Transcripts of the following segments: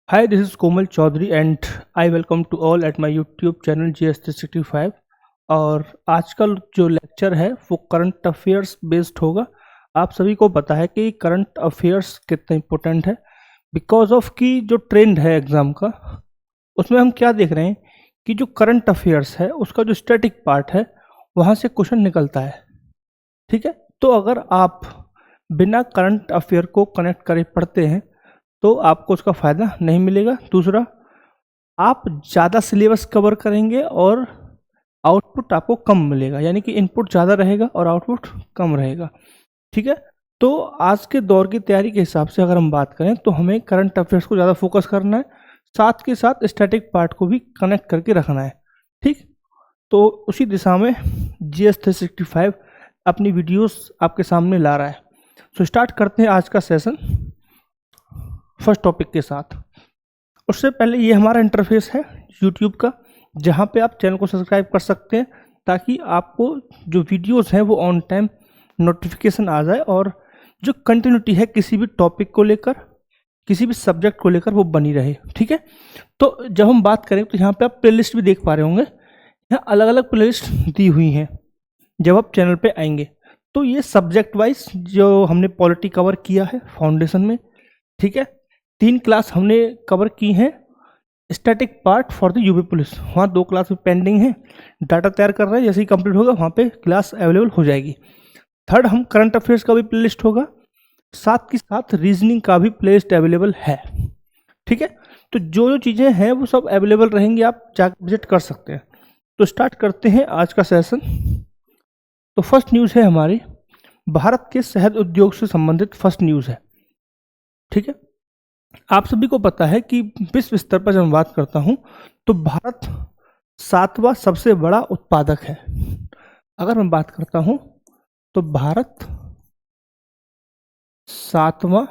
Hi, this is Komal Chaudhary and I welcome to all at my YouTube channel GS365। और आज का जो lecture है वो करंट अफेयर्स बेस्ड होगा। आप सभी को पता है कि करंट अफेयर्स कितना इम्पोर्टेंट है बिकॉज ऑफ कि जो ट्रेंड है एग्ज़ाम का उसमें हम क्या देख रहे हैं कि जो करंट अफेयर्स है उसका जो स्टैटिक पार्ट है वहाँ से क्वेश्चन निकलता है। ठीक है, तो अगर आप बिना करंट अफेयर को कनेक्ट करे पढ़ते हैं तो आपको उसका फ़ायदा नहीं मिलेगा। दूसरा, आप ज़्यादा सिलेबस कवर करेंगे और आउटपुट आपको कम मिलेगा, यानी कि इनपुट ज़्यादा रहेगा और आउटपुट कम रहेगा। ठीक है, तो आज के दौर की तैयारी के हिसाब से अगर हम बात करें तो हमें करंट अफेयर्स को ज़्यादा फोकस करना है, साथ के साथ स्टैटिक पार्ट को भी कनेक्ट करके रखना है। ठीक, तो उसी दिशा में GS365 अपनी वीडियोस आपके सामने ला रहा है। तो स्टार्ट करते हैं आज का सेशन फर्स्ट टॉपिक के साथ। उससे पहले ये हमारा इंटरफेस है यूट्यूब का, जहाँ पे आप चैनल को सब्सक्राइब कर सकते हैं ताकि आपको जो वीडियोस हैं वो ऑन टाइम नोटिफिकेशन आ जाए और जो कंटिन्यूटी है किसी भी टॉपिक को लेकर, किसी भी सब्जेक्ट को लेकर वो बनी रहे। ठीक है, तो जब हम बात करें तो यहाँ पे आप प्लेलिस्ट भी देख पा रहे होंगे, यहाँ अलग अलग प्लेलिस्ट दी हुई हैं। जब आप चैनल पे आएंगे तो ये सब्जेक्ट वाइज जो हमने पॉलिटी कवर किया है फाउंडेशन में, ठीक है, 3 क्लास हमने कवर की हैं। Static part for the UP police, वहाँ 2 क्लास भी पेंडिंग है, डाटा तैयार कर रहे हैं, जैसे ही कंप्लीट होगा वहाँ पे क्लास अवेलेबल हो जाएगी। थर्ड, हम करंट अफेयर्स का भी प्लेलिस्ट होगा, साथ के साथ रीजनिंग का भी प्लेलिस्ट अवेलेबल है। ठीक है, तो जो जो चीज़ें हैं वो सब अवेलेबल रहेंगी, आप जाकर विजिट कर सकते हैं। तो स्टार्ट करते हैं आज का सेशन। तो फर्स्ट न्यूज़ है हमारी, भारत के शहद उद्योग से संबंधित फर्स्ट न्यूज़ है। ठीक है, आप सभी को पता है कि विश्व स्तर पर जब मैं बात करता हूं तो भारत 7वां सबसे बड़ा उत्पादक है। अगर मैं बात करता हूं तो भारत 7वां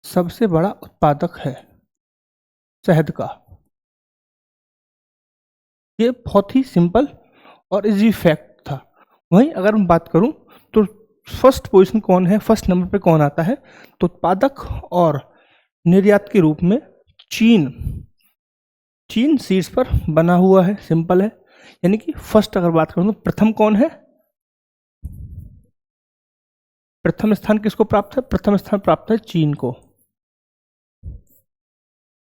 सबसे बड़ा उत्पादक है शहद का। ये बहुत ही सिंपल और इजी फैक्ट था। वहीं अगर मैं बात करूं तो फर्स्ट पोजीशन कौन है, फर्स्ट नंबर पे कौन आता है, तो उत्पादक और निर्यात के रूप में चीन शीर्ष पर बना हुआ है। सिंपल है, यानी कि फर्स्ट अगर बात करूं तो प्रथम कौन है, प्रथम स्थान किसको प्राप्त है, प्रथम स्थान प्राप्त है चीन को।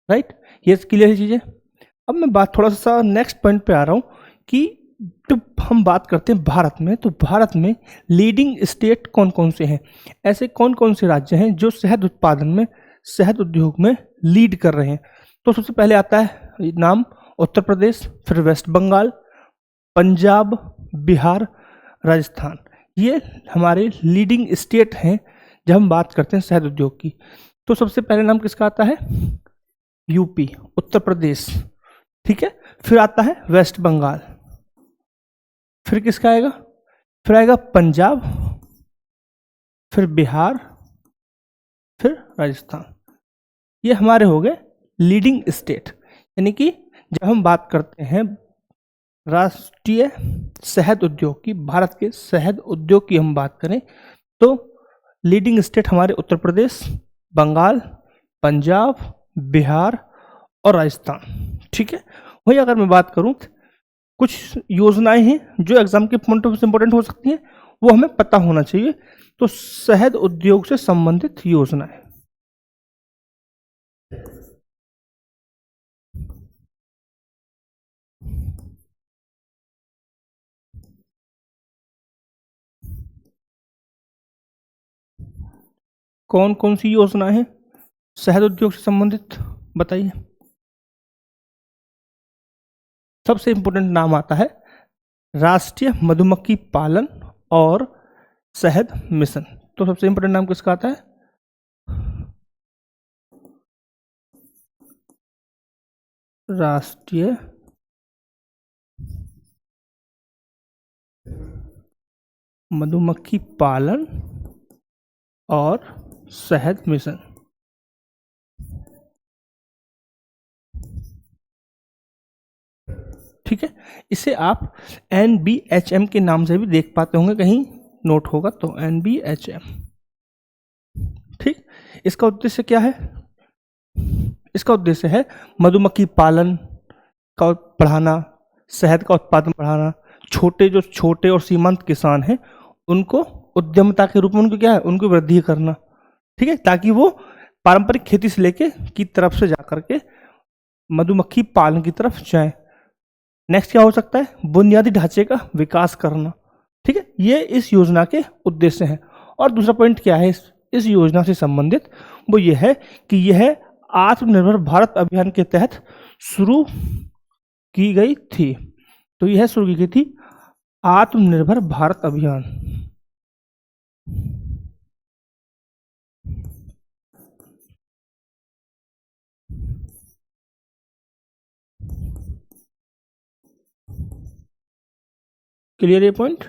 राइट, ये क्लियर है चीजें। अब मैं बात थोड़ा सा नेक्स्ट पॉइंट पे आ रहा हूं कि जब हम बात करते हैं भारत में, तो भारत में लीडिंग स्टेट कौन कौन से हैं, ऐसे कौन कौन से राज्य हैं जो शहद उत्पादन में, शहद उद्योग में लीड कर रहे हैं। तो सबसे पहले आता है नाम उत्तर प्रदेश, फिर वेस्ट बंगाल, पंजाब, बिहार, राजस्थान। ये हमारे लीडिंग स्टेट हैं जब हम बात करते हैं शहद उद्योग की। तो सबसे पहले नाम किसका आता है, यूपी, उत्तर प्रदेश। ठीक है, फिर आता है वेस्ट बंगाल, फिर किसका आएगा, फिर आएगा पंजाब, फिर बिहार, फिर राजस्थान। ये हमारे हो गए लीडिंग स्टेट। यानी कि जब हम बात करते हैं राष्ट्रीय शहद उद्योग की, भारत के शहद उद्योग की हम बात करें तो लीडिंग स्टेट हमारे उत्तर प्रदेश, बंगाल, पंजाब, बिहार और राजस्थान। ठीक है, वही अगर मैं बात करूं कुछ योजनाएं हैं जो एग्जाम के पॉइंट ऑफ से इंपॉर्टेंट हो सकती हैं, वो हमें पता होना चाहिए। तो शहद उद्योग से संबंधित योजनाएं, कौन कौन सी योजनाएं हैं शहद उद्योग से संबंधित, बताइए। सबसे इंपॉर्टेंट नाम आता है राष्ट्रीय मधुमक्खी पालन और शहद मिशन। तो सबसे इंपॉर्टेंट नाम किसका आता है, राष्ट्रीय मधुमक्खी पालन और शहद मिशन। ठीक है, इसे आप NBHM के नाम से भी देख पाते होंगे, कहीं नोट होगा तो NBHM। इसका उद्देश्य क्या है? इसका उद्देश्य है मधुमक्खी पालन का बढ़ाना, शहद का उत्पादन बढ़ाना, छोटे और सीमांत किसान हैं उनको उद्यमता के रूप में उनको क्या है, उनको वृद्धि करना, ठीक है, ताकि वो पारंपरिक खेती से लेके की तरफ से जा करके मधुमक्खी पालन की तरफ जाएं। नेक्स्ट क्या हो सकता है? बुनियादी ढांचे का विकास करना, ठीक है, ये इस योजना के उद्देश्य हैं। और दूसरा पॉइंट क्या है इस योजना से संबंधित? वो ये है कि यह आत्मनिर्भर भारत अभियान के तहत शुरू की गई थी। तो यह शुरू की गई थी आत्मनिर्भर भारत अभियान। क्लियर ये पॉइंट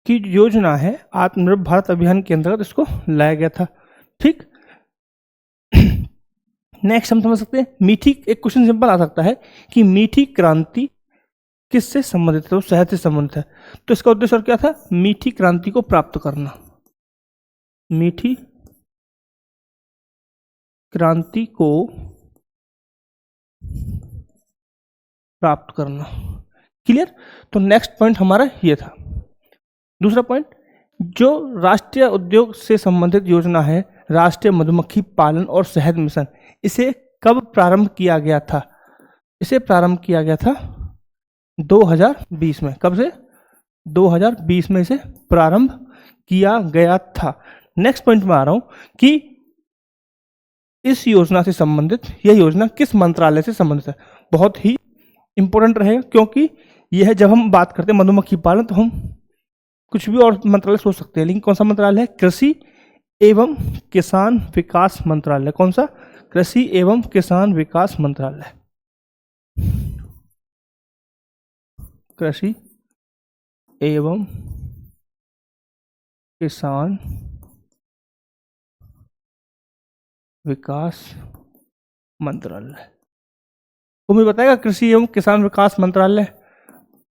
की योजना है आत्मनिर्भर भारत अभियान के अंतर्गत इसको लाया गया था, ठीक। नेक्स्ट हम समझ सकते हैं मीठी, एक क्वेश्चन सिंपल आ सकता है कि मीठी क्रांति किससे संबंधित है? तो शहद से संबंधित है। तो इसका उद्देश्य और क्या था? मीठी क्रांति को प्राप्त करना, मीठी क्रांति को प्राप्त करना। क्लियर? तो नेक्स्ट पॉइंट हमारा ये था। दूसरा पॉइंट, जो राष्ट्रीय उद्योग से संबंधित योजना है राष्ट्रीय मधुमक्खी पालन और शहद मिशन, इसे कब प्रारंभ किया गया था? इसे प्रारंभ किया गया था 2020 में। कब से? 2020 में इसे प्रारंभ किया गया था। नेक्स्ट पॉइंट में आ रहा हूं कि इस योजना से संबंधित, यह योजना किस मंत्रालय से संबंधित है? बहुत ही इंपॉर्टेंट रहेगा, क्योंकि यह जब हम बात करते हैं मधुमक्खी पालन तो हम कुछ भी और मंत्रालय सोच सकते हैं, लेकिन कौन सा मंत्रालय है? कृषि एवं किसान विकास मंत्रालय। कौन सा? कृषि एवं किसान विकास मंत्रालय। कृषि एवं किसान विकास मंत्रालय। तो मुझे बताएगा कृषि एवं किसान विकास मंत्रालय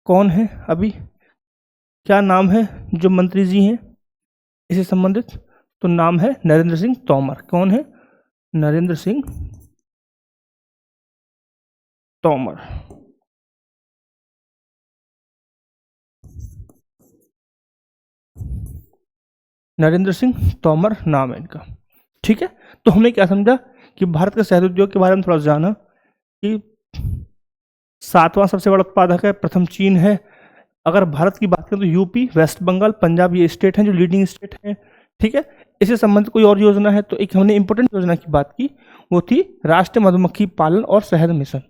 कौन है? अभी क्या नाम है जो मंत्री जी हैं इससे संबंधित? तो नाम है नरेंद्र सिंह तोमर। कौन है? नरेंद्र सिंह तोमर। नरेंद्र सिंह तोमर नाम है इनका, ठीक है। तो हमने क्या समझा कि भारत के शहद उद्योग के बारे में थोड़ा जाना कि 7वां सबसे बड़ा उत्पादक है, प्रथम चीन है। अगर भारत की बात करें तो यूपी, वेस्ट बंगाल, पंजाब ये स्टेट हैं जो लीडिंग स्टेट हैं, ठीक है। इससे संबंधित कोई और योजना है? तो एक हमने इंपॉर्टेंट योजना की बात की, वो थी राष्ट्रीय मधुमक्खी पालन और शहद मिशन,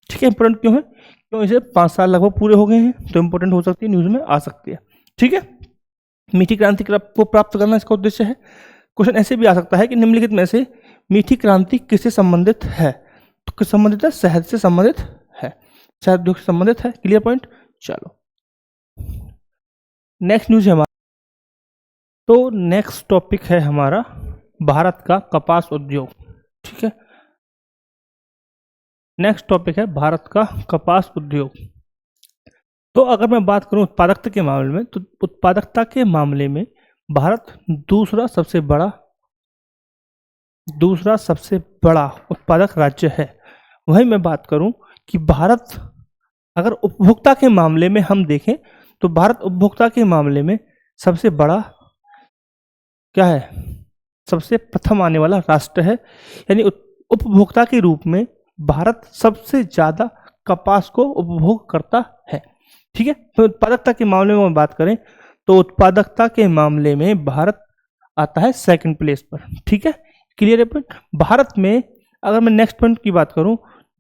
ठीक है। इंपॉर्टेंट क्यों है? क्यों इसे 5 साल लगभग पूरे हो गए हैं, तो इंपॉर्टेंट हो सकती है, न्यूज में आ सकती है, ठीक है। मीठी क्रांति को प्राप्त करना इसका उद्देश्य है। क्वेश्चन ऐसे भी आ सकता है कि निम्नलिखित में से मीठी क्रांति किससे संबंधित है? तो किस संबंधित है? शहद से संबंधित है, शहद उद्योग से संबंधित है। Clear point? चलो नेक्स्ट न्यूज है हमारा। तो नेक्स्ट टॉपिक है हमारा भारत का कपास उद्योग, ठीक है। नेक्स्ट टॉपिक है भारत का कपास उद्योग। तो अगर मैं बात करूं उत्पादकता के मामले में, तो उत्पादकता के मामले में भारत दूसरा सबसे बड़ा उत्पादक राज्य है। वहीं मैं बात करूं कि भारत अगर उपभोक्ता के मामले में हम देखें तो भारत उपभोक्ता के मामले में सबसे बड़ा क्या है? सबसे प्रथम आने वाला राष्ट्र है। यानी उपभोक्ता के रूप में भारत सबसे ज्यादा कपास को उपभोग करता है, ठीक है। तो उत्पादकता के मामले में बात करें तो उत्पादकता के मामले में भारत आता है सेकंड प्लेस पर, ठीक है। क्लियर है पॉइंट? भारत में अगर मैं नेक्स्ट पॉइंट की बात करूं,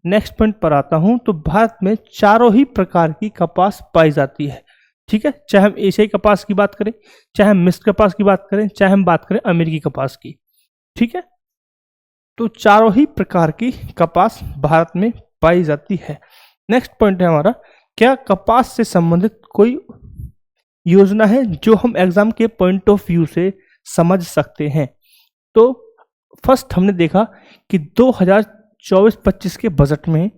नेक्स्ट पॉइंट पर आता हूं, तो भारत में चारों ही प्रकार की कपास पाई जाती है, ठीक है। चाहे हम एशियाई कपास की बात करें, चाहे हम मिस्र कपास की बात करें, चाहे हम बात करें अमेरिकी कपास की, ठीक है। तो चारों ही प्रकार की कपास भारत में पाई जाती है। नेक्स्ट पॉइंट है हमारा, क्या कपास से संबंधित कोई योजना है जो हम एग्जाम के पॉइंट ऑफ व्यू से समझ सकते हैं? तो फर्स्ट हमने देखा कि 2024-25 के बजट में,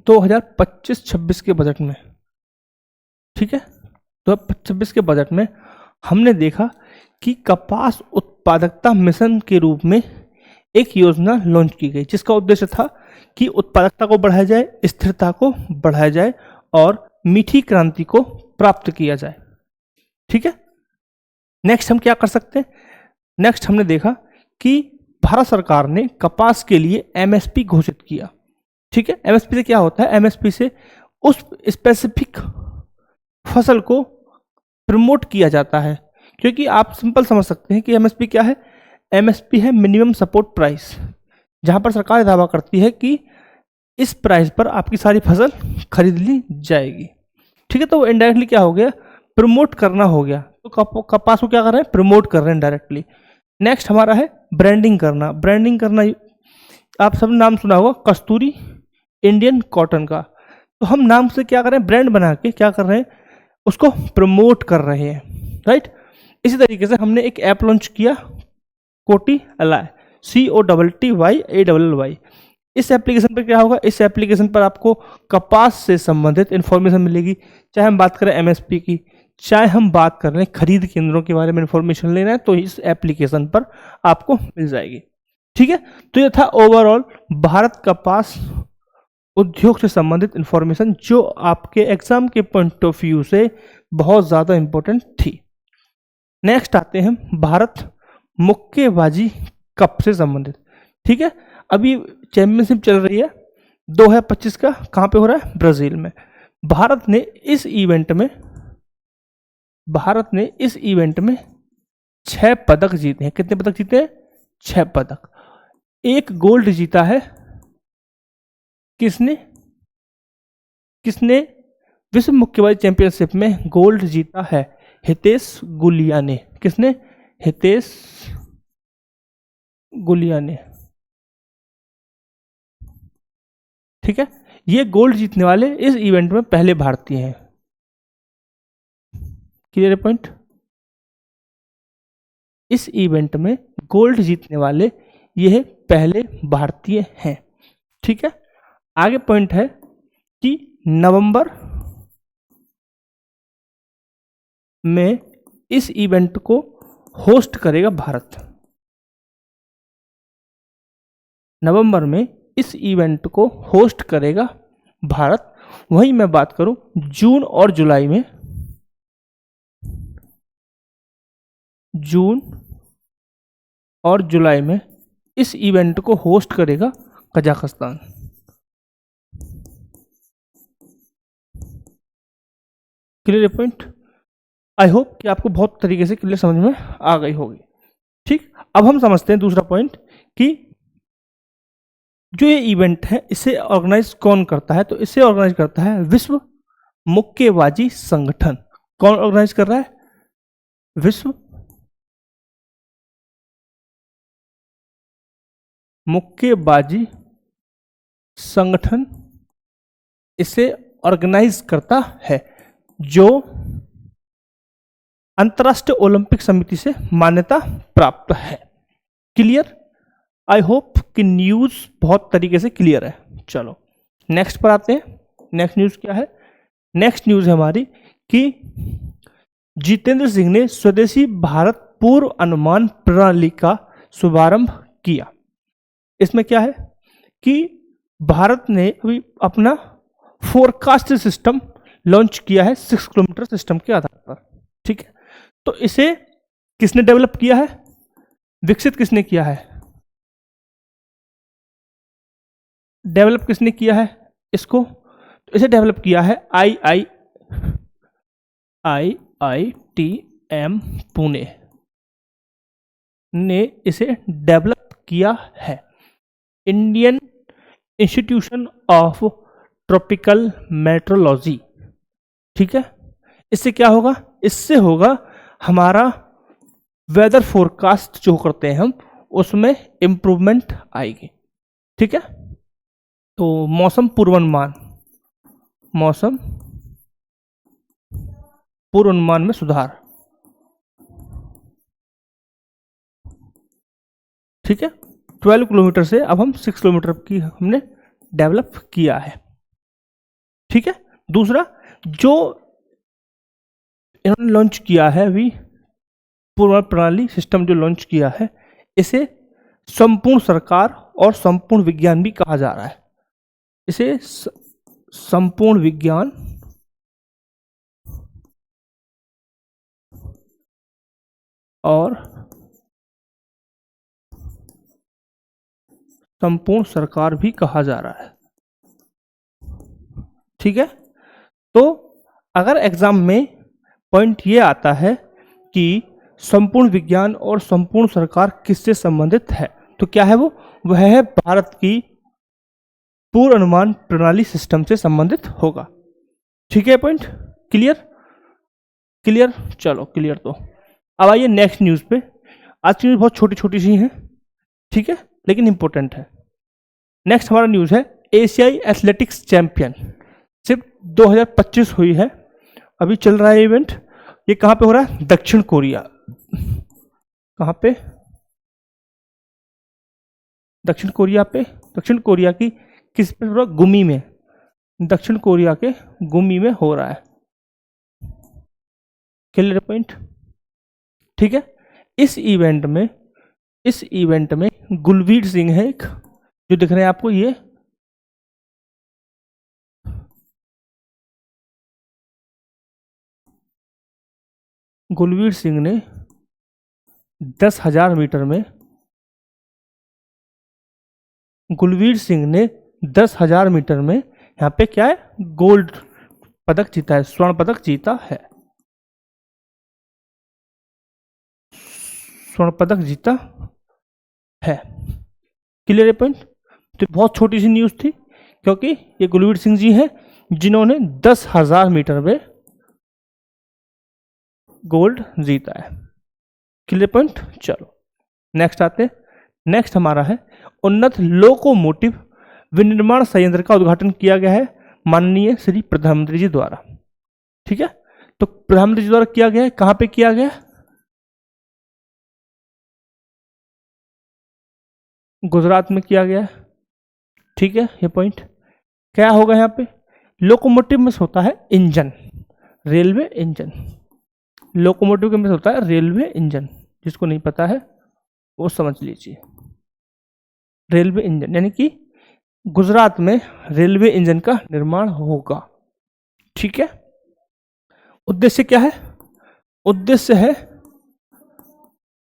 2025-26 के बजट में, ठीक है, 2026 के बजट में हमने देखा कि कपास उत्पादकता मिशन के रूप में एक योजना लॉन्च की गई, जिसका उद्देश्य था कि उत्पादकता को बढ़ाया जाए, स्थिरता को बढ़ाया जाए और मीठी क्रांति को प्राप्त किया जाए। ठीक है, नेक्स्ट हम क्या कर सकते हैं? नेक्स्ट हमने देखा कि भारत सरकार ने कपास के लिए एमएसपी घोषित किया। ठीक है, एमएसपी से क्या होता है? एमएसपी से उस स्पेसिफिक फसल को प्रमोट किया जाता है, क्योंकि आप सिंपल समझ सकते हैं कि एमएसपी क्या है। एमएसपी है मिनिमम सपोर्ट प्राइस, जहां पर सरकार दावा करती है कि इस प्राइस पर आपकी सारी फसल खरीद ली जाएगी। ठीक है, तो वो इनडायरेक्टली क्या हो गया? प्रमोट करना हो गया। तो कपास को क्या कर रहे हैं? प्रमोट कर रहे हैं डायरेक्टली। नेक्स्ट हमारा है ब्रांडिंग करना। ब्रांडिंग करना आप सब नाम सुना होगा, कस्तूरी इंडियन कॉटन का। तो हम नाम से क्या कर रहे हैं? ब्रांड बना के क्या कर रहे हैं? उसको प्रमोट कर रहे हैं, राइट। इसी तरीके से हमने एक ऐप लॉन्च किया, कोटी अलाय, COTTYALLY। इस एप्लीकेशन पर क्या होगा? इस एप्लीकेशन पर आपको कपास से संबंधित इंफॉर्मेशन मिलेगी, चाहे हम बात करें एमएसपी की, चाहे हम बात कर रहे हैं खरीद केंद्रों के बारे में इंफॉर्मेशन लेना है, तो इस एप्लीकेशन पर आपको मिल जाएगी। ठीक है, तो ये था ओवरऑल भारत कपास उद्योग से संबंधित इंफॉर्मेशन, जो आपके एग्जाम के पॉइंट ऑफ व्यू से बहुत ज़्यादा इंपॉर्टेंट थी। नेक्स्ट आते हैं भारत मुक्केबाजी कप से संबंधित। ठीक है, अभी चैंपियनशिप चल रही है 2025 का, कहाँ पे हो रहा है? ब्राजील में। भारत ने इस इवेंट में 6 पदक जीते हैं। कितने पदक जीते हैं? 6 पदक। एक गोल्ड जीता है किसने विश्व मुक्केबाजी चैंपियनशिप में गोल्ड जीता है? हितेश गुलिया ने। किसने? हितेश गुलिया ने। ठीक है, ये गोल्ड जीतने वाले इस इवेंट में पहले भारतीय हैं। Clear point? इस इवेंट में गोल्ड जीतने वाले ये पहले भारतीय हैं। ठीक है, आगे पॉइंट है कि नवंबर में इस इवेंट को होस्ट करेगा भारत। नवंबर में इस इवेंट को होस्ट करेगा भारत। वहीं मैं बात करूं जून और जुलाई में, इस इवेंट को होस्ट करेगा Kazakhstan. Clear point? I hope कि आपको बहुत तरीके से क्लियर समझ में आ गई होगी। ठीक, अब हम समझते हैं दूसरा पॉइंट कि जो ये इवेंट है इसे ऑर्गेनाइज कौन करता है? तो इसे ऑर्गेनाइज करता है विश्व मुक्केबाजी संगठन। कौन ऑर्गेनाइज कर रहा है? विश्व मुक्केबाजी संगठन इसे ऑर्गेनाइज करता है, जो अंतर्राष्ट्रीय ओलंपिक समिति से मान्यता प्राप्त है। क्लियर? आई होप कि न्यूज़ बहुत तरीके से क्लियर है। चलो नेक्स्ट पर आते हैं। नेक्स्ट न्यूज़ क्या है? नेक्स्ट न्यूज़ है हमारी कि जितेंद्र सिंह ने स्वदेशी भारत पूर्व अनुमान प्रणाली का शुभारंभ किया। इसमें क्या है कि भारत ने अभी अपना फोरकास्ट सिस्टम लॉन्च किया है 6 किलोमीटर सिस्टम के आधार पर। ठीक है, तो इसे किसने डेवलप किया है? विकसित किसने किया है? डेवलप किसने किया है इसको? तो इसे डेवलप किया है IITM पुणे ने इसे डेवलप किया है। Indian institution of tropical metrology. ठीक है, इससे क्या होगा? इससे होगा हमारा वेदर फोरकास्ट जो करते हैं हम, उसमें इंप्रूवमेंट आएगी। ठीक है, तो मौसम पूर्वानुमान में सुधार। ठीक है, 12 किलोमीटर से अब हम 6 किलोमीटर की हमने डेवलप किया है। ठीक है, दूसरा जो इन्होंने लॉन्च किया है अभी पूर्ण प्रणाली सिस्टम जो लॉन्च किया है, इसे संपूर्ण सरकार और संपूर्ण विज्ञान भी कहा जा रहा है। इसे संपूर्ण विज्ञान और संपूर्ण सरकार भी कहा जा रहा है। ठीक है, तो अगर एग्जाम में पॉइंट ये आता है कि संपूर्ण विज्ञान और संपूर्ण सरकार किससे संबंधित है, तो क्या है वो? वह है भारत की पूर्व अनुमान प्रणाली सिस्टम से संबंधित होगा। ठीक है, पॉइंट क्लियर? क्लियर, चलो क्लियर। तो अब आइए नेक्स्ट न्यूज़ पे। आज की न्यूज़ बहुत छोटी छोटी सी है, ठीक है, लेकिन इंपॉर्टेंट है। नेक्स्ट हमारा न्यूज़ है एशियाई एथलेटिक्स चैंपियनशिप 2025 हुई है, अभी चल रहा है इवेंट। ये कहाँ पे हो रहा है? दक्षिण कोरिया। कहाँ पे? दक्षिण कोरिया पे। दक्षिण कोरिया की किस पे हो रहा? गुमी में। दक्षिण कोरिया के गुमी में हो रहा है। Clear point? ठीक है, इस इवेंट में गुलवीर सिंह है एक, जो दिख रहे हैं आपको, ये गुलवीर सिंह ने 10,000 मीटर में, गुलवीर सिंह ने 10,000 मीटर में यहाँ पे क्या है? गोल्ड पदक जीता है, स्वर्ण पदक जीता है, स्वर्ण पदक जीता है। क्लियर है पॉइंट? तो बहुत छोटी सी न्यूज़ थी, क्योंकि ये गुलवीर सिंह जी हैं जिन्होंने 10,000 मीटर में गोल्ड जीता है। Clear point? चलो नेक्स्ट आते हैं। नेक्स्ट हमारा है उन्नत लोकोमोटिव विनिर्माण संयंत्र का उद्घाटन किया गया है माननीय श्री प्रधानमंत्री जी द्वारा। ठीक है, तो प्रधानमंत्री जी द्वारा किया गया है, कहां पे किया गया? गुजरात में किया गया है। ठीक है, ये पॉइंट क्या होगा यहाँ पे? लोकोमोटिव में होता है इंजन, रेलवे इंजन। लोकोमोटिव के में होता है रेलवे इंजन, जिसको नहीं पता है वो समझ लीजिए। रेलवे इंजन यानी कि गुजरात में रेलवे इंजन का निर्माण होगा। ठीक है, उद्देश्य क्या है? उद्देश्य है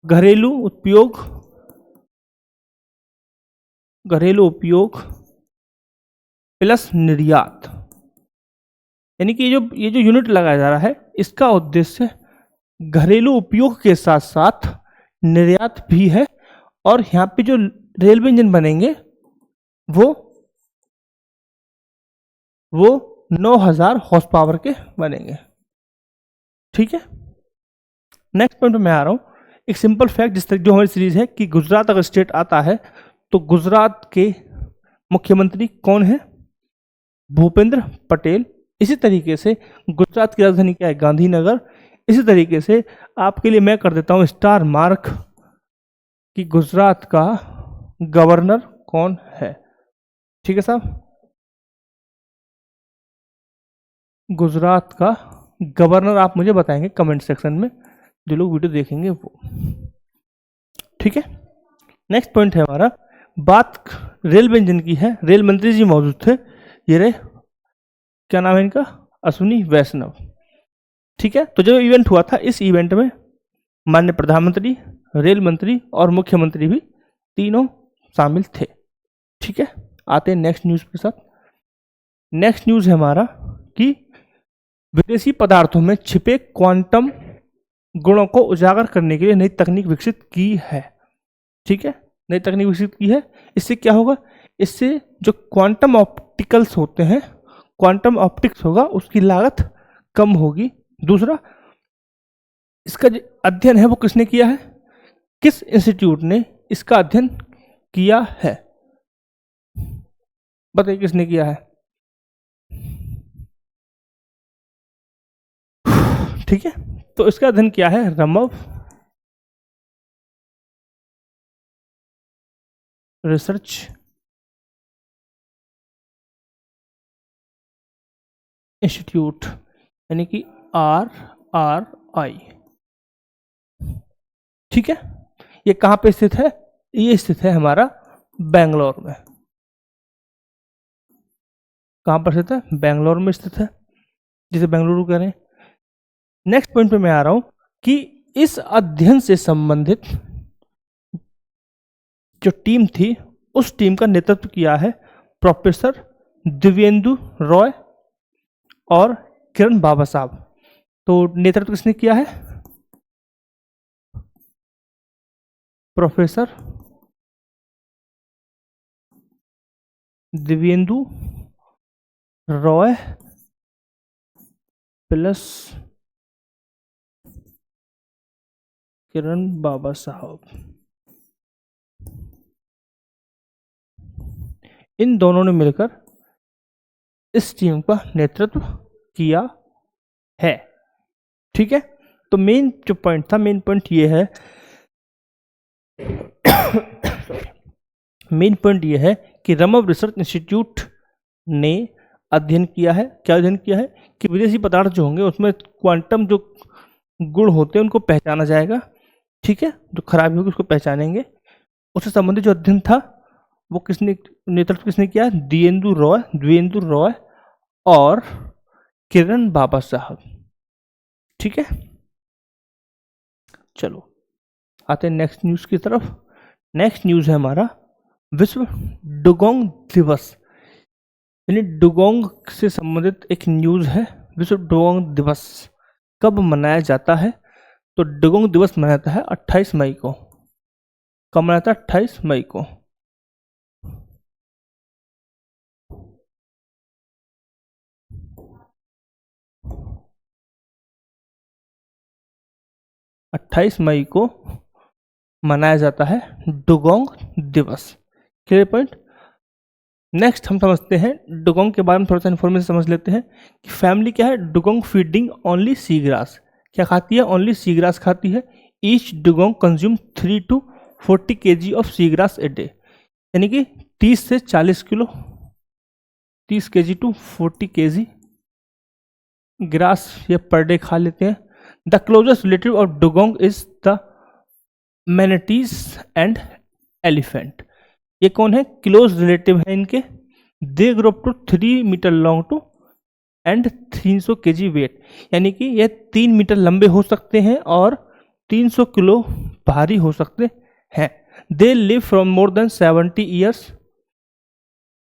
घरेलू उपयोग प्लस निर्यात। यानी कि ये जो यूनिट लगाया जा रहा है, इसका उद्देश्य घरेलू उपयोग के साथ साथ निर्यात भी है। और यहाँ पे जो रेलवे इंजन बनेंगे वो 9,000 हॉर्स पावर के बनेंगे। ठीक है, नेक्स्ट पॉइंट पे मैं आ रहा हूँ। एक सिंपल फैक्ट, जिस तरह जो हमारी सीरीज है कि गुजरात अगर स्टेट आता है तो गुजरात के मुख्यमंत्री कौन है? भूपेंद्र पटेल। इसी तरीके से गुजरात की राजधानी क्या है? गांधीनगर। इसी तरीके से आपके लिए मैं कर देता हूँ स्टार मार्क कि गुजरात का गवर्नर कौन है। ठीक है साहब, गुजरात का गवर्नर आप मुझे बताएंगे कमेंट सेक्शन में, जो लोग वीडियो देखेंगे वो। ठीक है, नेक्स्ट पॉइंट है हमारा, बात रेलवे इंजन की है। रेल मंत्री जी मौजूद थे, ये रहे, क्या नाम है इनका? अश्विनी वैष्णव। ठीक है, तो जो इवेंट हुआ था, इस इवेंट में माननीय प्रधानमंत्री, रेल मंत्री और मुख्यमंत्री भी तीनों शामिल थे। ठीक है, आते हैं नेक्स्ट न्यूज़ के साथ। नेक्स्ट न्यूज़ है हमारा कि विदेशी पदार्थों में छिपे क्वांटम गुणों को उजागर करने के लिए नई तकनीक विकसित की है। ठीक है, नई तकनीक विकसित की है। इससे क्या होगा? इससे जो क्वांटम ऑप्टिकल्स होते हैं, क्वांटम ऑप्टिक्स होगा, उसकी लागत कम होगी। दूसरा, इसका जो अध्ययन है वो किसने किया है? किस इंस्टीट्यूट ने इसका अध्ययन किया है? बताइए किसने किया है? ठीक है, तो इसका अध्ययन किया है रमव रिसर्च इंस्टीट्यूट, यानी कि RRI। ठीक है, ये कहाँ पे स्थित है? ये स्थित है हमारा बेंगलोर में। कहाँ पर स्थित है? बेंगलोर में स्थित है, जिसे बेंगलुरु कह रहे हैं। नेक्स्ट पॉइंट पे मैं आ रहा हूं कि इस अध्ययन से संबंधित जो टीम थी, उस टीम का नेतृत्व किया है प्रोफेसर दिव्येंदु रॉय और किरण बाबा साहब। तो नेतृत्व किसने किया है? प्रोफेसर दिव्येंदु रॉय प्लस किरण बाबा साहब, इन दोनों ने मिलकर इस टीम का नेतृत्व किया है। ठीक है, तो मेन जो पॉइंट था, मेन पॉइंट ये है मेन पॉइंट ये है कि रमन रिसर्च इंस्टीट्यूट ने अध्ययन किया है। क्या अध्ययन किया है? कि विदेशी पदार्थ जो होंगे उसमें क्वांटम जो गुण होते हैं उनको पहचाना जाएगा। ठीक है, जो खराबी होगी उसको पहचानेंगे। उससे संबंधित जो अध्ययन था वो किसने नेतृत्व किसने किया? द्विवेंदु रॉय और किरण बाबा साहब। ठीक है, चलो आते हैं नेक्स्ट न्यूज की तरफ। नेक्स्ट न्यूज है हमारा विश्व डुगोंग दिवस, यानी डुगोंग से संबंधित एक न्यूज है। विश्व डुगोंग दिवस कब मनाया जाता है? तो डुगोंग दिवस मनाया जाता है 28 मई को। कब मनाया जाता है? 28 मई को। अट्ठाईस मई को मनाया जाता है डुगोंग दिवस। Clear point. नेक्स्ट हम समझते हैं डुगोंग के बारे में, थोड़ा सा इन्फॉर्मेशन समझ लेते हैं कि फैमिली क्या है। Dugong feeding only sea grass, क्या खाती है? ओनली सी ग्रास खाती है। Each dugong consume 3 to 40 kg of sea grass a day, यानी कि 30 से 40 kilo, 30 kg to 40 kg grass ये पर डे खा लेते हैं। The closest relative of dugong is the manatees and elephant. ये कौन है? क्लोज रिलेटिव है इनके। They grow up to 3 metre long to and 300 kg weight, यानी कि ये 3 मीटर लंबे हो सकते हैं और 300 किलो भारी हो सकते हैं। They live from more than 70 years,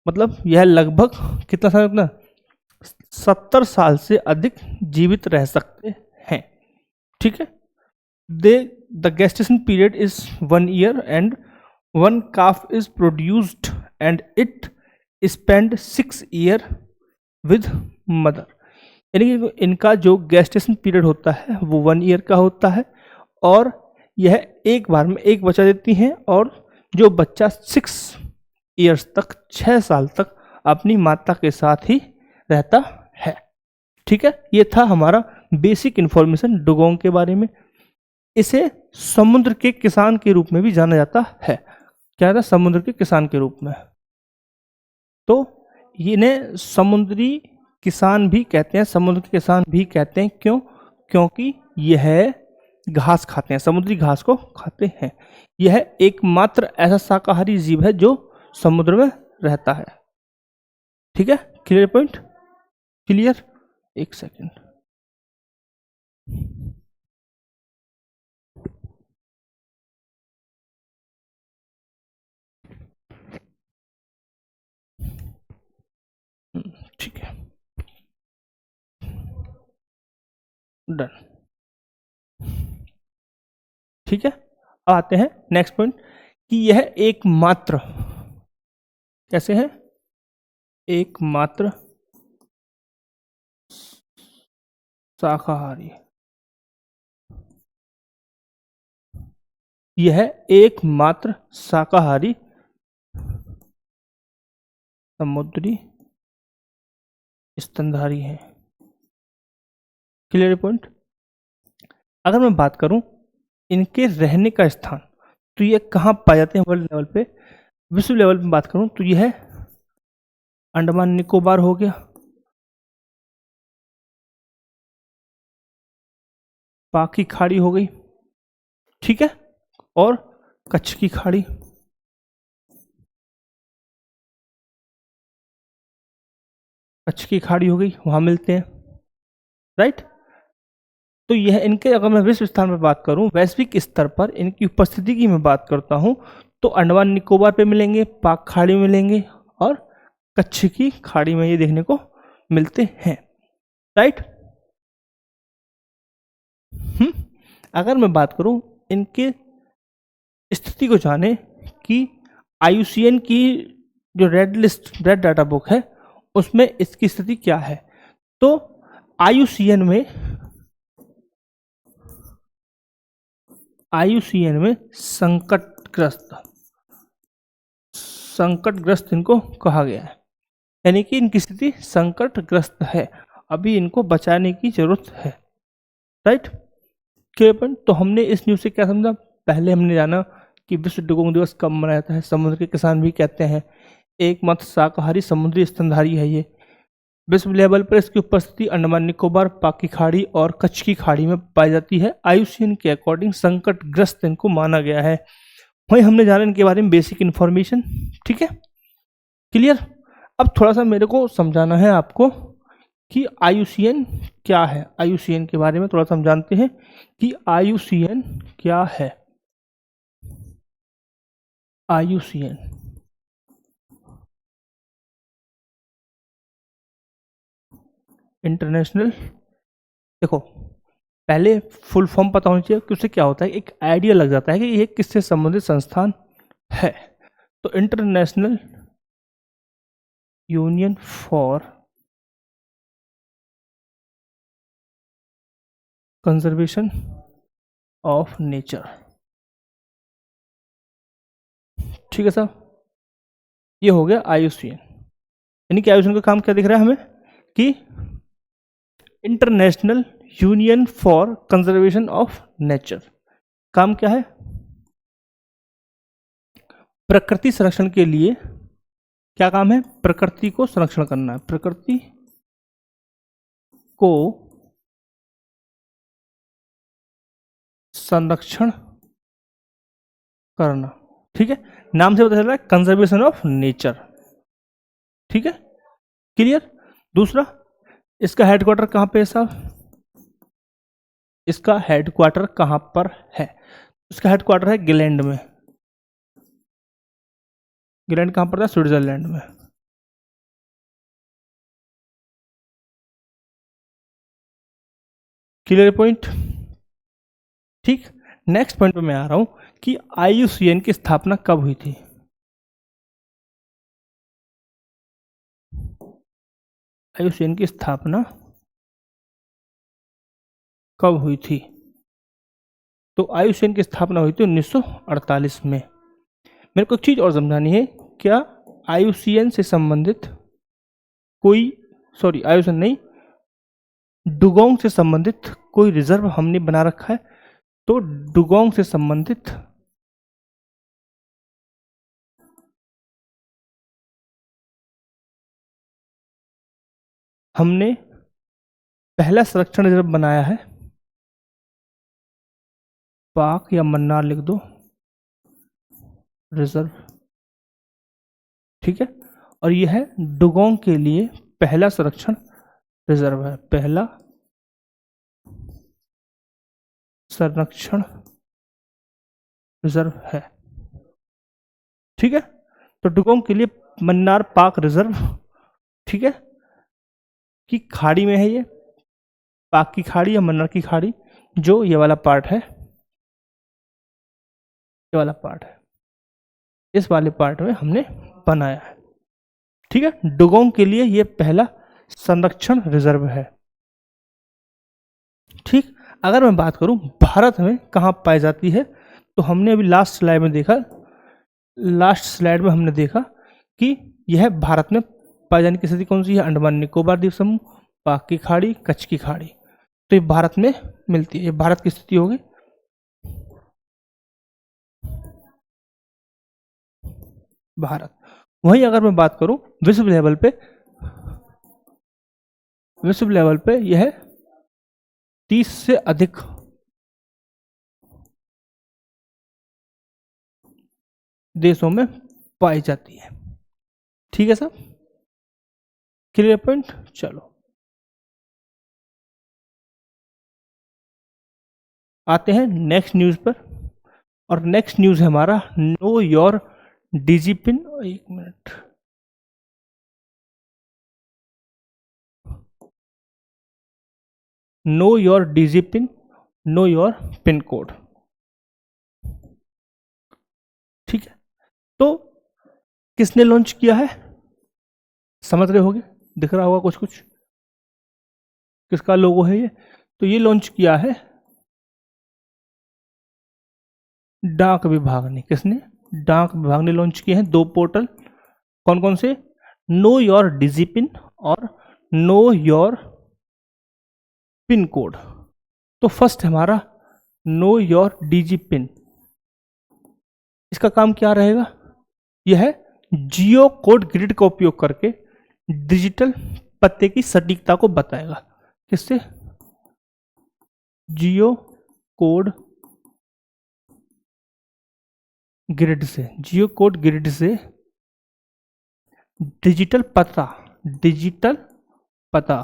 मतलब यह लगभग कितना साल, कितना 70 साल से अधिक जीवित रह सकते हैं। ठीक है, they the gestation period is 1 year and 1 calf is produced and it spend 6 year with mother, यानी कि इनका जो गेस्टेशन पीरियड होता है वो 1 year का होता है और यह एक बार में एक बच्चा देती हैं और जो बच्चा 6 years तक, 6 साल तक अपनी माता के साथ ही रहता है। ठीक है, ये था हमारा बेसिक इंफॉर्मेशन डुगोंग के बारे में। इसे समुद्र के किसान के रूप में भी जाना जाता है। क्या था? समुद्र के किसान के रूप में। तो इन्हें समुद्री किसान भी कहते हैं, समुद्र के किसान भी कहते हैं। क्यों? क्योंकि यह घास खाते हैं, समुद्री घास को खाते हैं। यह एकमात्र ऐसा शाकाहारी जीव है जो समुद्र में रहता है। ठीक है, क्लियर पॉइंट? क्लियर? एक सेकेंड। ठीक है, डन। ठीक है, अब आते हैं नेक्स्ट पॉइंट कि यह एकमात्र, कैसे है? एकमात्र शाकाहारी, यह एकमात्र शाकाहारी समुद्री स्तनधारी है। Clear point? अगर मैं बात करूं इनके रहने का स्थान, तो ये कहाँ पाए जाते हैं वर्ल्ड लेवल पे? विश्व लेवल पे बात करूं तो यह अंडमान निकोबार हो गया, पाक की खाड़ी हो गई। ठीक है, और कच्छ की खाड़ी। कच्छ की खाड़ी हो गई, वहाँ मिलते हैं, राइट। तो यह इनके, अगर मैं विश्व स्थान पर बात करूं, वैश्विक स्तर पर इनकी उपस्थिति की मैं बात करता हूं, तो अंडमान निकोबार पे मिलेंगे, पाक खाड़ी में मिलेंगे और कच्छ की खाड़ी में ये देखने को मिलते हैं, राइट। अगर मैं बात करूं इनके स्थिति को जाने कि IUCN की जो रेड डाटा बुक है उसमें इसकी स्थिति क्या है, तो IUCN में संकटग्रस्त इनको कहा गया है, यानी कि इनकी स्थिति संकटग्रस्त है, अभी इनको बचाने की जरूरत है, राइट। तो हमने इस न्यूज़ से क्या समझा, पहले हमने जाना कि विश्व डुगोंग दिवस कब मनाया जाता है। समुद्र के किसान भी कहते हैं एकमात्र शाकाहारी समुद्री स्तनधारी है ये। विश्व लेवल पर इसकी उपस्थिति अंडमान निकोबार, पाक की खाड़ी और कच्छ की खाड़ी में पाई जाती है। IUCN के अकॉर्डिंग संकटग्रस्त इनको माना गया है। वहीं हमने जाना इनके बारे में बेसिक इन्फॉर्मेशन, ठीक है, क्लियर। अब थोड़ा सा मेरे को समझाना है आपको कि IUCN क्या है। IUCN के बारे में थोड़ा सा हम जानते हैं कि IUCN क्या है। IUCN इंटरनेशनल, देखो पहले फुल फॉर्म पता होना चाहिए कि उससे क्या होता है, एक आइडिया लग जाता है कि ये किससे संबंधित संस्थान है। तो international union for conservation of nature, ठीक है साहब, ये हो गया IUCN। यानी कि IUCN का काम क्या दिख रहा है हमें कि international union for conservation of nature, काम क्या है, प्रकृति संरक्षण के लिए क्या काम है, प्रकृति को संरक्षण करना है, प्रकृति को संरक्षण करना, ठीक है, नाम से पता चल रहा है कंजर्वेशन ऑफ नेचर, ठीक है, क्लियर। दूसरा, इसका हेडक्वार्टर कहाँ पे है साहब, इसका हेडक्वार्टर कहाँ पर है, इसका हेडक्वार्टर है ग्लैंड में। ग्लैंड कहाँ पर था, स्विट्जरलैंड में। क्लियर पॉइंट, ठीक। नेक्स्ट पॉइंट पे मैं आ रहा हूं कि IUCN की स्थापना कब हुई थी। IUCN की स्थापना कब हुई थी, तो IUCN की स्थापना हुई थी 1948 में। मेरे को एक चीज और समझानी है, क्या IUCN से संबंधित कोई, सॉरी IUCN नहीं, डुगोंग से संबंधित कोई रिजर्व हमने बना रखा है, तो डुगोंग से संबंधित हमने पहला संरक्षण रिजर्व बनाया है, पाक या मन्नार लिख दो रिजर्व, ठीक है, और यह है डुगोंग के लिए पहला संरक्षण रिजर्व है, पहला संरक्षण रिजर्व है, ठीक है। तो डुगोंग के लिए मन्नार पाक रिजर्व, ठीक है, की खाड़ी में है ये, पाक की खाड़ी या मन्नार की खाड़ी, जो ये वाला पार्ट है, ये वाला पार्ट है, इस वाले पार्ट में हमने बनाया है, ठीक है। डुगोंग के लिए ये पहला संरक्षण रिजर्व है, ठीक। अगर मैं बात करूं भारत में कहाँ पाई जाती है, तो हमने अभी लास्ट स्लाइड में हमने देखा कि यह भारत में पाई जाने की स्थिति कौन सी है, अंडमान निकोबार द्वीप समूह, पाक की खाड़ी, कच्छ की खाड़ी, तो ये भारत में मिलती है, ये भारत की स्थिति होगी। भारत, वहीं अगर मैं बात करूं विश्व लेवल पे यह 30 से अधिक देशों में पाई जाती है। ठीक है सब, क्लियर पॉइंट। चलो आते हैं नेक्स्ट न्यूज़ पर, और नेक्स्ट न्यूज़ है हमारा नो योर डीजी पिन। एक minute, know your DG pin, know your pin code. ठीक है, तो किसने लॉन्च किया है, समझ रहे होगे, दिख रहा होगा कुछ कुछ, किसका लोगो है ये। तो ये लॉन्च किया है डाक विभाग ने। किसने, डाक विभाग ने लॉन्च किए हैं 2 पोर्टल। कौन कौन से, नो योर डीजी पिन और नो योर पिन कोड। तो फर्स्ट हमारा नो योर डीजी पिन, इसका काम क्या रहेगा, यह है जियो कोड ग्रिड का उपयोग करके डिजिटल पते की सटीकता को बताएगा। किससे, जियो कोड ग्रिड से, जियो कोड ग्रिड से डिजिटल पता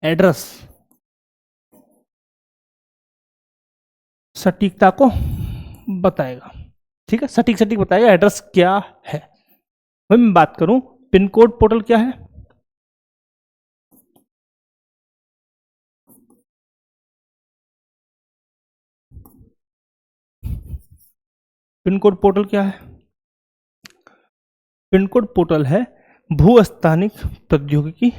एड्रेस सटीकता को बताएगा। ठीक है, सटीक बताएगा एड्रेस क्या है। वही मैं बात करूं, पिन कोड पोर्टल क्या है, पिन कोड पोर्टल क्या है, पिन कोड पोर्टल है भूस्थानिक प्रौद्योगिकी।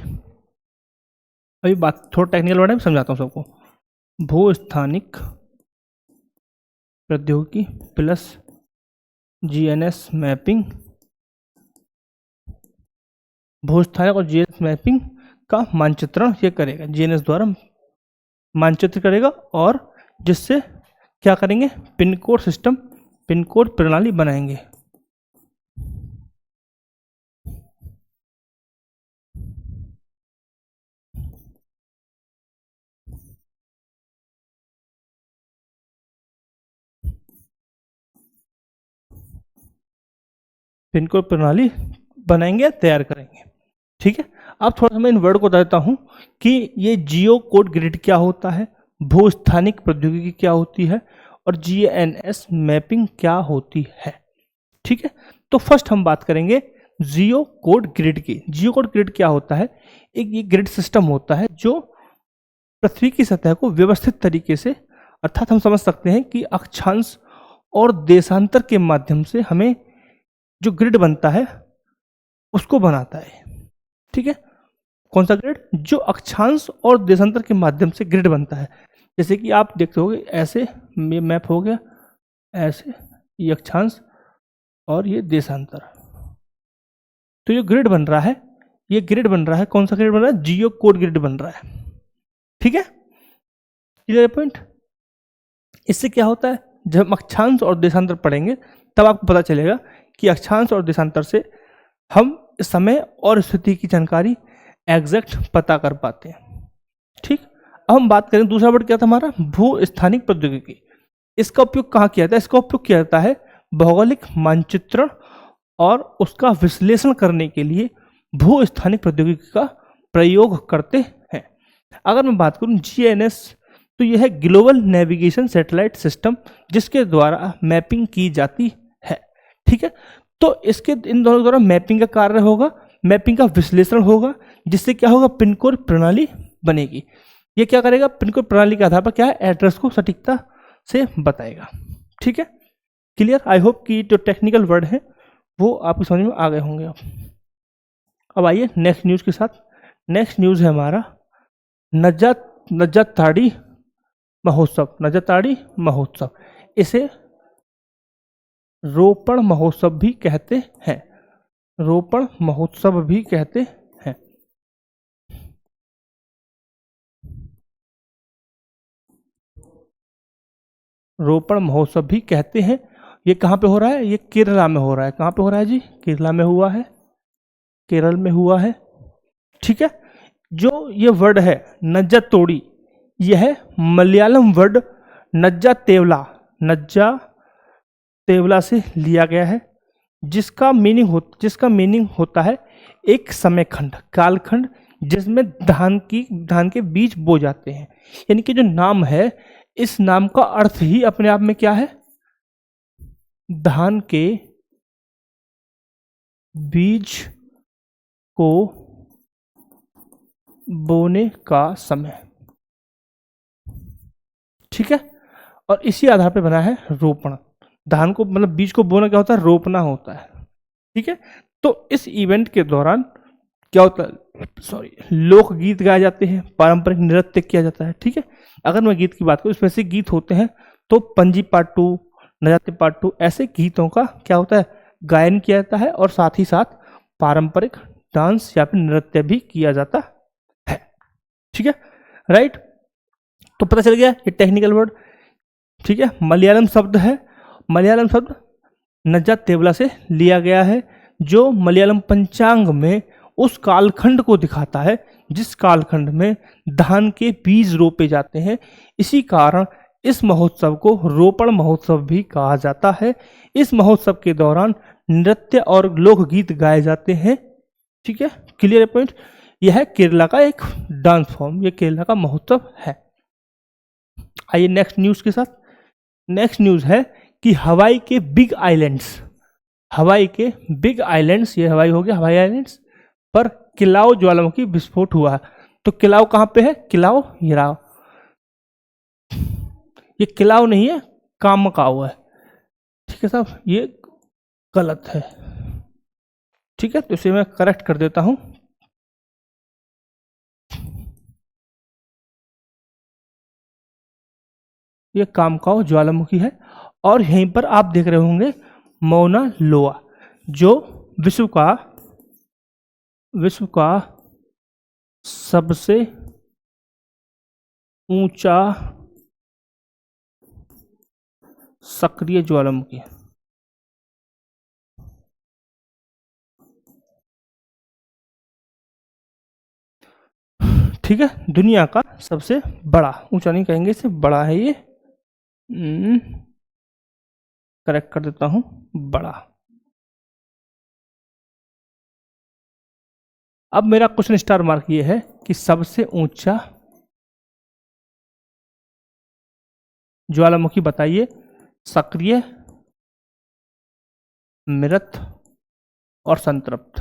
अभी बात थोड़ा टेक्निकल वर्ड है, समझाता हूं सबको। भूस्थानिक प्रौद्योगिकी प्लस जीएनएस मैपिंग, भूस्थानिक और जीएनएस मैपिंग का मानचित्रण ये करेगा, जीएनएस द्वारा मानचित्र करेगा, और जिससे क्या करेंगे, pin code system, pin code प्रणाली बनाएंगे। पिन कोड प्रणाली बनाएंगे, तैयार करेंगे। ठीक है, अब थोड़ा सा मैं इन वर्ड को बता देता हूं कि ये जियो कोड ग्रिड क्या होता है, भूस्थानिक प्रौद्योगिकी क्या होती है, और जीएनएस मैपिंग क्या होती है। ठीक है, तो फर्स्ट हम बात करेंगे जियो कोड ग्रिड की। जियो कोड ग्रिड क्या होता है, एक ये ग्रिड सिस्टम होता है जो पृथ्वी की सतह को व्यवस्थित तरीके से, अर्थात हम समझ सकते हैं कि अक्षांश और देशांतर के माध्यम से हमें जो ग्रिड बनता है उसको बनाता है। ठीक है, कौन सा ग्रिड, जो अक्षांश और देशांतर के माध्यम से ग्रिड बनता है। जैसे कि आप देखते होगे ऐसे मैप हो गया, ऐसे ये अक्षांश और ये देशांतर, तो ये ग्रिड बन रहा है, ये ग्रिड बन रहा है, कौन सा ग्रिड बन रहा है, जियो कोड ग्रिड बन रहा है। ठीक है, क्लियर पॉइंट। इससे क्या होता है, जब हम अक्षांश और देशांतर पढ़ेंगे तब आपको पता चलेगा कि अक्षांश और देशांतर से हम समय और स्थिति की जानकारी एग्जैक्ट पता कर पाते हैं। ठीक, अब हम बात करें दूसरा वर्ड क्या था हमारा, भूस्थानिक प्रौद्योगिकी। इसका उपयोग कहाँ किया जाता है, इसका उपयोग किया जाता है भौगोलिक मानचित्रण और उसका विश्लेषण करने के लिए भूस्थानिक प्रौद्योगिकी का प्रयोग करते हैं। अगर मैं बात करूं जीएनएस, तो यह है ग्लोबल नेविगेशन सैटेलाइट सिस्टम, जिसके द्वारा मैपिंग की जाती है। ठीक है, तो इसके इन दोनों द्वारा मैपिंग का कार्य होगा, मैपिंग का विश्लेषण होगा, जिससे क्या होगा, पिन कोड प्रणाली बनेगी। ये क्या करेगा, पिन कोड प्रणाली के आधार पर क्या है, एड्रेस को सटीकता से बताएगा। ठीक है, क्लियर। आई होप कि जो टेक्निकल वर्ड है वो आपको समझ में आ गए होंगे। अब आइए नेक्स्ट न्यूज़ के साथ। नेक्स्ट न्यूज़ है हमारा नजाताड़ी महोत्सव। नजाताड़ी महोत्सव, इसे रोपण महोत्सव भी कहते हैं, रोपण महोत्सव भी कहते हैं। रोपण महोत्सव भी कहते हैं। ये कहाँ पे हो रहा है, ये केरला में हो रहा है। कहाँ पे हो रहा है जी, केरला में हुआ है, केरल में हुआ है। ठीक है, जो ये वर्ड है नज्जातोड़ी, यह मलयालम वर्ड नज्जा तेवला से लिया गया है। जिसका मीनिंग होता है एक समय खंड, कालखंड, जिसमें धान के बीज बो जाते हैं। यानी कि जो नाम है, इस नाम का अर्थ ही अपने आप में क्या है? धान के बीज को बोने का समय। ठीक है, और इसी आधार पर बना है रोपण। धान को मतलब बीज को बोना क्या होता है? रोपना होता है। ठीक है, तो इस इवेंट के दौरान क्या होता है? लोकगीत गाए जाते हैं, पारंपरिक नृत्य किया जाता है। ठीक है, अगर मैं गीत की बात करूं, इसमें से गीत होते हैं तो पंजी पाटू, नजाते पाटू, ऐसे गीतों का क्या होता है? गायन किया जाता है, और साथ ही साथ पारंपरिक डांस या फिर नृत्य भी किया जाता है। ठीक है, राइट। तो पता चल गया ये टेक्निकल वर्ड। ठीक है, मलयालम शब्द है, मलयालम शब्द नजातेवला से लिया गया है, जो मलयालम पंचांग में उस कालखंड को दिखाता है जिस कालखंड में धान के बीज रोपे जाते हैं। इसी कारण इस महोत्सव को रोपण महोत्सव भी कहा जाता है। इस महोत्सव के दौरान नृत्य और लोकगीत गाए जाते हैं। ठीक है, क्लियर पॉइंट। यह है केरला का एक डांस फॉर्म, यह केरला का महोत्सव है। आइए नेक्स्ट न्यूज के साथ। नेक्स्ट न्यूज है कि हवाई के बिग आइलैंड्स, ये हवाई हो गया, हवाई आइलैंड्स पर किलाउ ज्वालामुखी विस्फोट हुआ है। तो किलाउ कहां पे है? किलाउ ये किलाउ नहीं है, कामकाउ है। ठीक है साहब, ये गलत है। ठीक है, तो इसे मैं करेक्ट कर देता हूं। ये कामकाउ ज्वालामुखी है, और यहीं पर आप देख रहे होंगे मौना लोआ, जो विश्व का सबसे ऊंचा सक्रिय ज्वालामुखी है। ठीक है, दुनिया का सबसे बड़ा, ऊंचा नहीं कहेंगे, इसे बड़ा है ये। करेक्ट कर देता हूं, बड़ा। अब मेरा क्वेश्चन स्टार मार्क ये है कि सबसे ऊंचा ज्वालामुखी बताइए, सक्रिय, मृत और संतृप्त,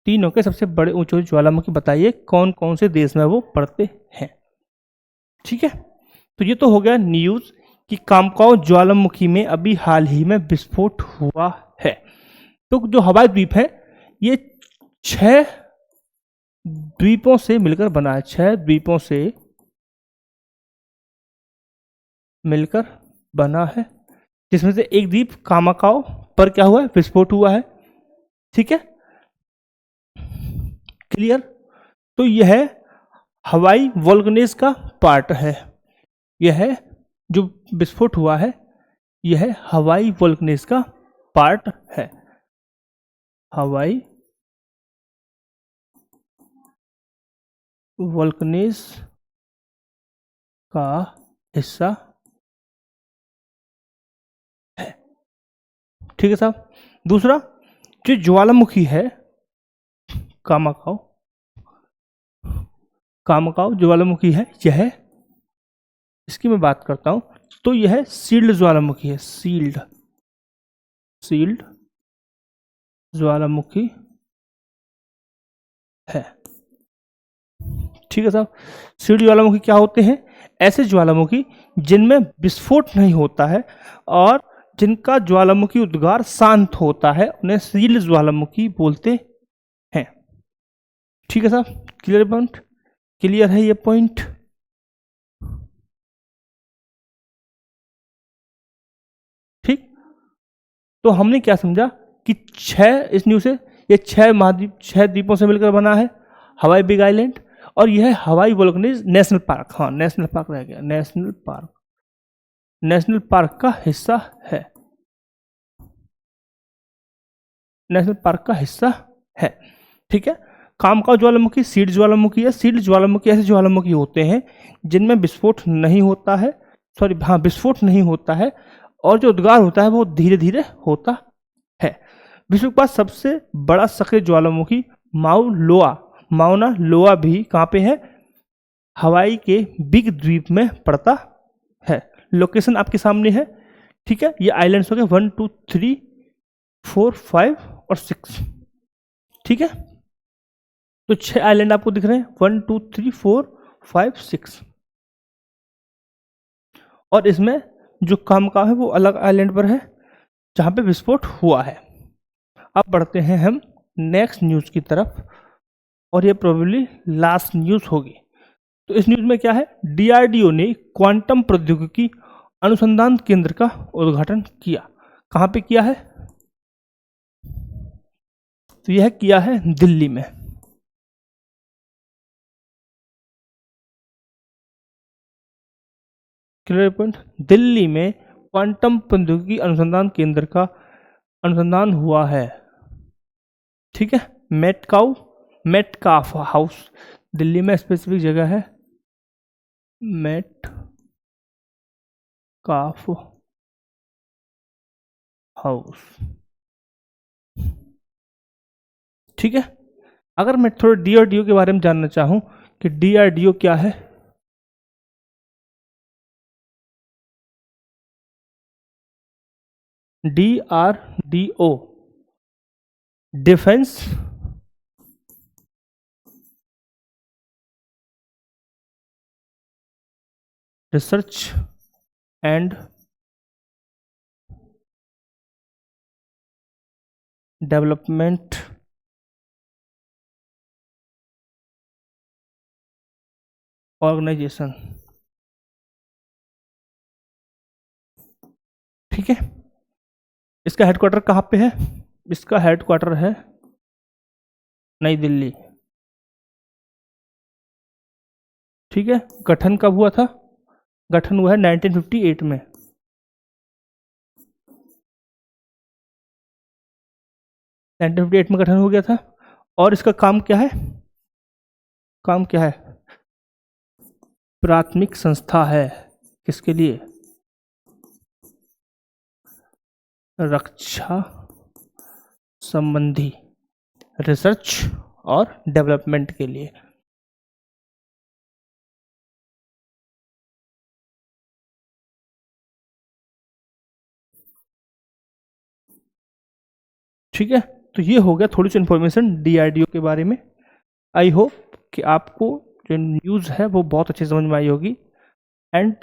तीनों के सबसे बड़े ऊंचे ज्वालामुखी बताइए, कौन कौन से देश में वो पड़ते हैं। ठीक है, तो ये तो हो गया न्यूज कि कामकाउ ज्वालामुखी में अभी हाल ही में विस्फोट हुआ है। तो जो हवाई द्वीप है, ये 6 द्वीपों से मिलकर बना है, 6 द्वीपों से मिलकर बना है, जिसमें से एक द्वीप कामकाउ पर क्या हुआ है? विस्फोट हुआ है। ठीक है, क्लियर। तो यह हवाई वोल्केनोज का पार्ट है, यह जो विस्फोट हुआ है यह हवाई वोल्केनोज का पार्ट है, हवाई वोल्केनोज का हिस्सा है। ठीक है साहब। दूसरा, जो ज्वालामुखी है कामकाउ ज्वालामुखी है, यह, इसकी मैं बात करता हूं, तो यह सील्ड ज्वालामुखी है, सील्ड ज्वालामुखी है। ठीक है साहब। सील्ड ज्वालामुखी क्या होते हैं? ऐसे ज्वालामुखी जिनमें विस्फोट नहीं होता है और जिनका ज्वालामुखी उद्गार शांत होता है, उन्हें सील्ड ज्वालामुखी बोलते हैं। ठीक है साहब, क्लियर है ये पॉइंट। ठीक, तो हमने क्या समझा कि 6 इस न्यूज़ से, ये 6 द्वीपों से मिलकर बना है हवाई बिग आइलैंड, और यह है हवाई वोल्केनोज नेशनल पार्क। हाँ, नेशनल पार्क रह गया, नेशनल पार्क का हिस्सा है, नेशनल पार्क का हिस्सा है। ठीक है, कामकाउ ज्वालामुखी सील्ड ज्वालामुखी है। सील्ड ज्वालामुखी ऐसे ज्वालामुखी होते हैं जिनमें विस्फोट नहीं होता है, विस्फोट नहीं होता है और जो उद्गार होता है वो धीरे धीरे होता है। विश्व के पास सबसे बड़ा सक्रिय ज्वालामुखी माउना लोआ भी कहाँ पे है? हवाई के बिग द्वीप में पड़ता है। लोकेशन आपके सामने है, ठीक है। ये आइलैंड्स हो गए 1 2 3 4 5 और 6, ठीक है। तो 6 आइलैंड आपको दिख रहे हैं, 1 2 3 4 5 6। और इसमें जो कामकाव है वो अलग आइलैंड पर है जहां पे विस्फोट हुआ है। अब बढ़ते हैं हम नेक्स्ट न्यूज़ की तरफ, और ये प्रोबेबली लास्ट न्यूज़ होगी। तो इस न्यूज़ में क्या है? डीआरडीओ ने क्वांटम प्रौद्योगिकी अनुसंधान केंद्र का उद्घाटन किया। कहाँ पे किया है? तो यह किया है दिल्ली में। Clear point? दिल्ली में क्वांटम प्रौद्योगिकी अनुसंधान केंद्र का अनुसंधान हुआ है, ठीक है। मेटकाफ हाउस दिल्ली में स्पेसिफिक जगह है, मेटकाफ हाउस, ठीक है। अगर मैं थोड़ा डीआरडीओ के बारे में जानना चाहूं कि डीआरडीओ क्या है, DRDO defence research and development organisation, ठीक है। इसका हेडक्वार्टर कहाँ पे है? इसका हेडक्वार्टर है नई दिल्ली, ठीक है। गठन कब हुआ था? गठन हुआ है 1958 में। 1958 में गठन हो गया था। और इसका काम क्या है? काम क्या है? प्राथमिक संस्था है। किसके लिए? रक्षा संबंधी रिसर्च और डेवलपमेंट के लिए। ठीक है, तो ये हो गया थोड़ी सी इन्फॉर्मेशन डीआरडीओ के बारे में। आई होप कि आपको जो न्यूज़ है वो बहुत अच्छी समझ में आई होगी। एंड